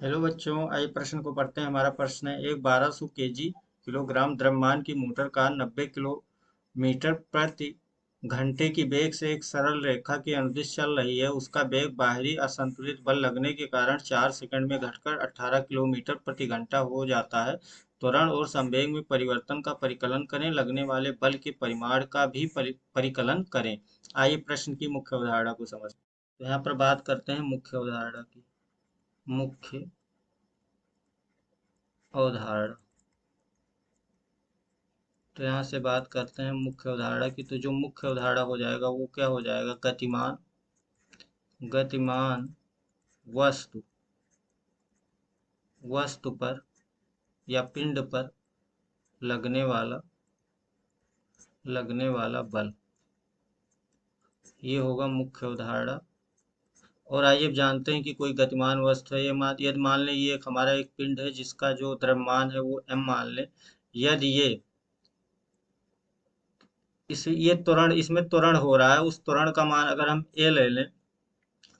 Hello बच्चों, आइए प्रश्न को पढ़ते हैं। हमारा प्रश्न है, एक 1200 केजी किलोग्राम द्रव्यमान की मोटर कार 90 किलोमीटर प्रति घंटे की वेग से एक सरल रेखा की अनुदिश चल रही है। उसका वेग बाहरी असंतुलित बल लगने के कारण 4 सेकंड में घटकर 18 किलोमीटर प्रति घंटा हो जाता है। त्वरण और संवेग में परिवर्तन का परिकलन करें। लगने वाले बल के परिमाण का भी परिकलन करें। आइए प्रश्न की मुख्य अवधारणा को समझते हैं। तो यहाँ पर बात करते हैं मुख्य अवधारणा की। मुख्य अवधारणा। तो यहाँ से बात करते हैं मुख्य अवधारणा की। तो जो मुख्य अवधारणा हो जाएगा वो क्या हो जाएगा? गतिमान गतिमान वस्तु वस्तु पर या पिंड पर लगने वाला बल, ये होगा मुख्य अवधारणा। और आइए अब जानते हैं कि कोई गतिमान वस्तु है। यदि मान लें ये एक हमारा एक पिंड है जिसका जो द्रव्यमान है वो m मान लें। यदि ये त्वरण, इसमें त्वरण हो रहा है, उस त्वरण का मान अगर हम a ले लें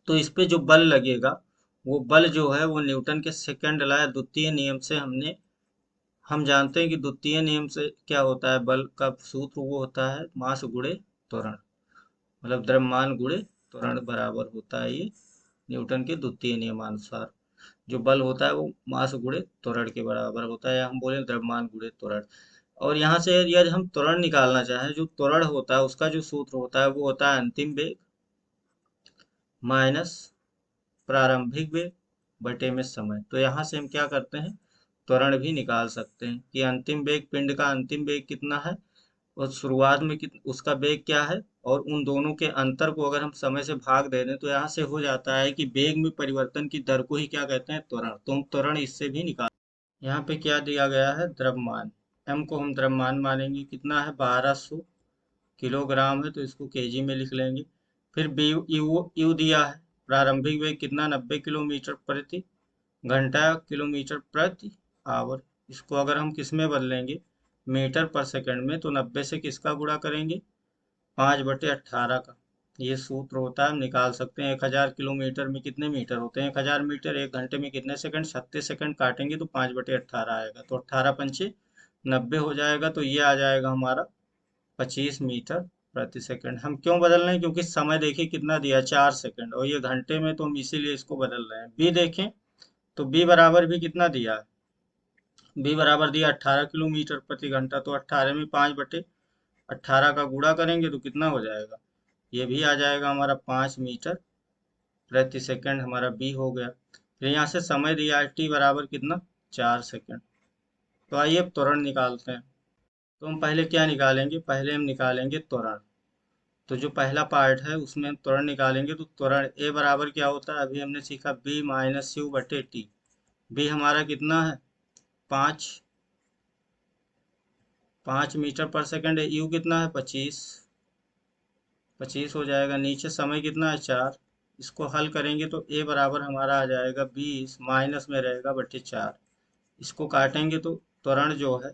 तो इस पे जो बल लगेगा वो बल जो है वो न्यूटन के सेकंड लॉ या द्वितीय नियम से हम जानते हैं कि द्वितीय नियम से क्या होता है, बल का सूत्र वो होता है मास गुणे त्वरण। मतलब द्रव्यमान गुणे त्वरण बराबर होता है ये न्यूटन के द्वितीय नियमानुसार। जो बल होता है वो मास गुणे त्वरण के बराबर होता है, या हम बोले द्रव्यमान गुणे त्वरण। और यहाँ से यदि हम त्वरण निकालना चाहें, जो त्वरण होता है उसका जो सूत्र होता है वो होता है अंतिम वेग माइनस प्रारंभिक वेग बटे में समय। तो यहाँ से हम क्या करते हैं, त्वरण भी निकाल सकते हैं कि अंतिम वेग, पिंड का अंतिम वेग कितना है और शुरुआत में उसका वेग क्या है, और उन दोनों के अंतर को अगर हम समय से भाग दे दें तो यहाँ से हो जाता है कि वेग में परिवर्तन की दर को ही क्या कहते हैं, त्वरण। तो हम त्वरण इससे भी निकाल। यहाँ पे क्या दिया गया है, द्रव्यमान। एम को हम द्रव्यमान मानेंगे, कितना है 1200 किलोग्राम है तो इसको केजी में लिख लेंगे। फिर बी यू दिया है, प्रारंभिक वेग कितना 90 किलोमीटर प्रति घंटा, किलोमीटर प्रति आवर। इसको अगर हम किस में बदलेंगे, मीटर पर सेकंड में, तो 90 से किसका गुणा करेंगे, 5/18 का। ये सूत्र होता है, हम निकाल सकते हैं। 1000 किलोमीटर में कितने मीटर होते हैं, 1000 मीटर। 1 घंटे में कितने सेकंड, 36 सेकंड काटेंगे तो 5/18 आएगा। तो 18 पंचे 90 हो जाएगा। तो ये आ जाएगा हमारा 25 मीटर प्रति सेकंड। हम क्यों बदल रहे हैं, क्योंकि समय देखिए कितना दिया, 4 सेकंड, और ये घंटे में, तो हम इसीलिए इसको बदल रहे हैं। बी देखें तो बी बराबर भी कितना दिया है, बी बराबर दिया 18 किलोमीटर प्रति घंटा। तो 18 में 5/18 का गुणा करेंगे तो कितना हो जाएगा, ये भी आ जाएगा हमारा 5 मीटर प्रति सेकंड। हमारा बी हो गया। फिर यहाँ से समय दिया है टी बराबर कितना, 4 सेकंड। तो आइए अब त्वरण निकालते हैं। तो हम पहले क्या निकालेंगे, पहले हम निकालेंगे त्वरण। तो जो पहला पार्ट है उसमें हम त्वरण निकालेंगे। तो त्वरण ए बराबर क्या होता है, अभी हमने सीखा, बी माइनस यू बटे टी। बी हमारा कितना है, 5 5 मीटर पर सेकंड है। यू कितना है, 25 हो जाएगा। नीचे समय कितना है, 4। इसको हल करेंगे तो ए बराबर हमारा आ जाएगा 20, माइनस में रहेगा बटे 4। इसको काटेंगे तो त्वरण जो है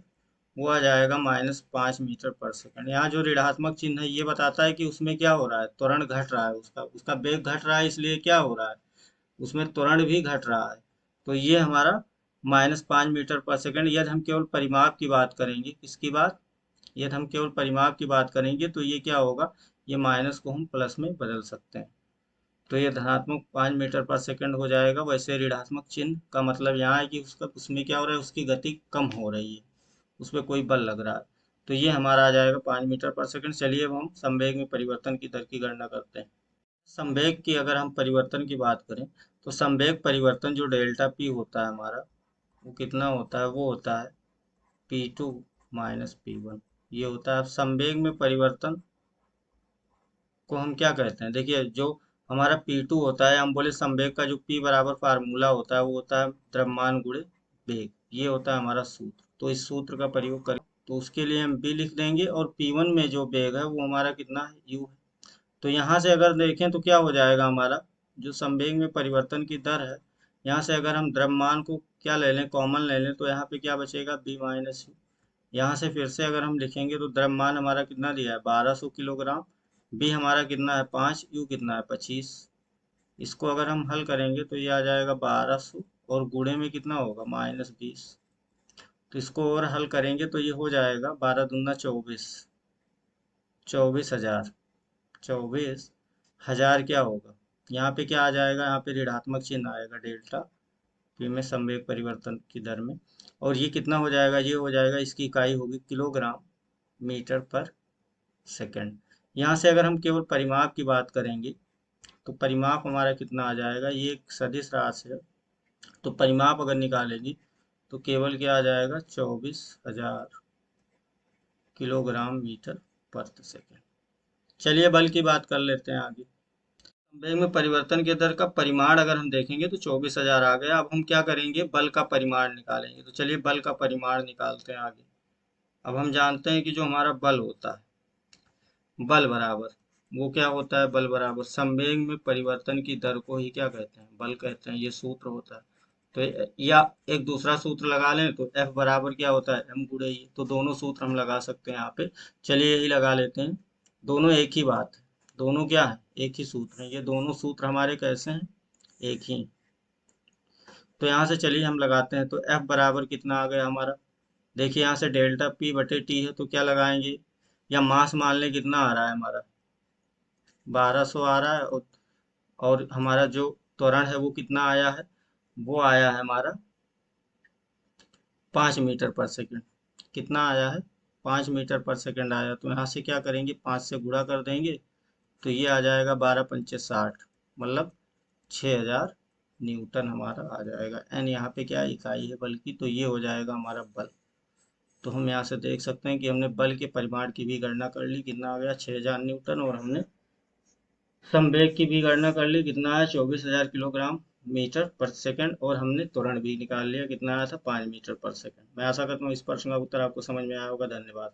वो आ जाएगा -5 मीटर पर सेकंड। यहाँ जो ऋणात्मक चिन्ह है ये बताता है कि उसमें क्या हो रहा है, त्वरण घट रहा है, उसका उसका वेग घट रहा है, इसलिए क्या हो रहा है, उसमें त्वरण भी घट रहा है। तो ये हमारा -5 मीटर पर सेकंड। यदि हम केवल परिमाप की बात करेंगे, किसकी बात, यदि हम केवल परिमाप की बात करेंगे तो ये क्या होगा, ये माइनस को हम प्लस में बदल सकते हैं। तो ये धनात्मक 5 मीटर पर सेकंड हो जाएगा। वैसे ऋणात्मक चिन्ह का मतलब यहाँ है कि उसका, उसमें क्या हो रहा है, उसकी गति कम हो रही है, उसमें कोई बल लग रहा है। तो ये हमारा आ जाएगा 5 मीटर पर सेकंड। चलिए अब हम संवेग में परिवर्तन की दर की गणना करते हैं। संवेग की अगर हम परिवर्तन की बात करें तो संवेग परिवर्तन जो डेल्टा पी होता है हमारा, वो कितना होता है, वो होता है P2 माइनस P1। ये होता है। अब संवेग में परिवर्तन को हम क्या कहते हैं, देखिए जो हमारा P2 होता है, हम बोले संवेग का जो P बराबर फार्मूला होता है वो होता है द्रव्यमान गुणे वेग। ये होता है हमारा सूत्र। तो इस सूत्र का प्रयोग करें तो उसके लिए हम B लिख देंगे, और P1 में जो वेग है वो हमारा कितना है, U है। तो यहाँ से अगर देखें तो क्या हो जाएगा, हमारा जो संवेग में परिवर्तन की दर है, यहाँ से अगर हम द्रव्यमान को क्या ले लें, कॉमन ले लें, तो यहाँ पे क्या बचेगा, B माइनस यू। यहाँ से फिर से अगर हम लिखेंगे तो द्रव्यमान हमारा कितना दिया है, 1200 किलोग्राम। बी हमारा कितना है, 5। यू कितना है, 25। इसको अगर हम हल करेंगे तो ये आ जाएगा 1200 और गुणे में कितना होगा -20। तो इसको और हल करेंगे तो ये हो जाएगा 12 दूना 24, 24,000। 24,000 क्या होगा, यहाँ पे क्या आ जाएगा, यहाँ पे ऋणात्मक चिन्ह आएगा डेल्टा पी में संवेग परिवर्तन की दर में। और ये कितना हो जाएगा, ये हो जाएगा, इसकी इकाई होगी किलोग्राम मीटर पर सेकंड। यहाँ से अगर हम केवल परिमाप की बात करेंगे तो परिमाप हमारा कितना आ जाएगा, ये एक सदिश राशि है, तो परिमाप अगर निकालेंगे तो केवल क्या आ जाएगा 24,000 किलोग्राम मीटर पर सेकंड। चलिए बल की बात कर लेते हैं आगे। संवेग में परिवर्तन के दर का परिमाण अगर हम देखेंगे तो 24,000 आ गया। अब हम क्या करेंगे, बल का परिमाण निकालेंगे। तो चलिए बल का परिमाण निकालते हैं आगे। अब हम जानते हैं कि जो हमारा बल होता है, बल बराबर, वो क्या होता है, बल बराबर संवेग में परिवर्तन की दर को ही क्या कहते हैं, बल कहते हैं। ये सूत्र होता है। तो या एक दूसरा सूत्र लगा लें तो F बराबर क्या होता है, m गुणे E। तो दोनों सूत्र हम लगा सकते हैं यहाँ पे। चलिए यही लगा लेते हैं। दोनों एक ही बात है, दोनों क्या है, एक ही सूत्र है। ये दोनों सूत्र हमारे कैसे हैं, एक ही। तो यहाँ से चलिए हम लगाते हैं। तो F बराबर कितना आ गया हमारा, देखिए यहाँ से डेल्टा P बटे T है तो क्या लगाएंगे, या मास मान लें कितना आ रहा है हमारा, 1200 आ रहा है। और हमारा जो त्वरण है वो कितना आया है, वो आया है हमारा 5 मीटर पर सेकंड। कितना आया है, 5 मीटर पर सेकंड आया। तो यहाँ से क्या करेंगे, 5 से गुणा कर देंगे तो ये आ जाएगा 12×5 = 60, मतलब 6,000 न्यूटन हमारा आ जाएगा। एन यहाँ पे क्या इकाई है बल की, तो ये हो जाएगा हमारा बल। तो हम यहाँ से देख सकते हैं कि हमने बल के परिमाण की भी गणना कर ली, कितना आ गया 6,000 न्यूटन। और हमने संवेग की भी गणना कर ली, कितना है 24,000 किलोग्राम मीटर पर सेकंड। और हमने त्वरण भी निकाल लिया, कितना आया था 5 मीटर पर सेकंड। मैं आशा करता हूँ इस प्रश्न का उत्तर आपको समझ में आया होगा। धन्यवाद।